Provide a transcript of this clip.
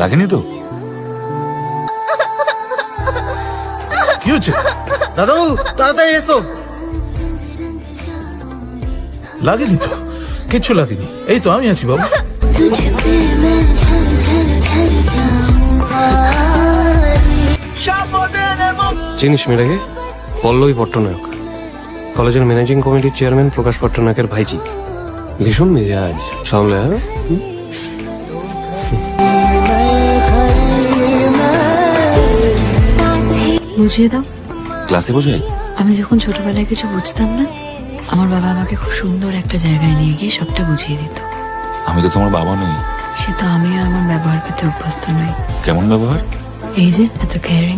লাগেনি তো? কি হচ্ছে? দাদাবাবু তাড়াতাড়ি এসো। লাগেনি তো, কিচ্ছু লাগেনি। এই তো আমি আছি বাবু। চিনিস মেয়েটাকে? পল্লবী পট্টনায়ক, কলেজের ম্যানেজিং কমিটির চেয়ারম্যান প্রকাশ পট্টনায়কের ভাইজি। ভীষণ মেজাজ সামলে। হ্যাঁ, বুঝিয়ে দাও। ক্লাসে বোঝাই? আমি যখন ছোটবেলায় কিছু বুঝতাম না, আমার বাবা আমাকে খুব সুন্দর একটা জায়গায় নিয়ে গিয়ে সবটা বুঝিয়ে দিত। আমি তো তোমার বাবা নই। সে তো আমিও আমার ব্যবহার পেতে অভ্যস্ত নই। কেমন ব্যবহার? এই যে এত কেয়ারিং।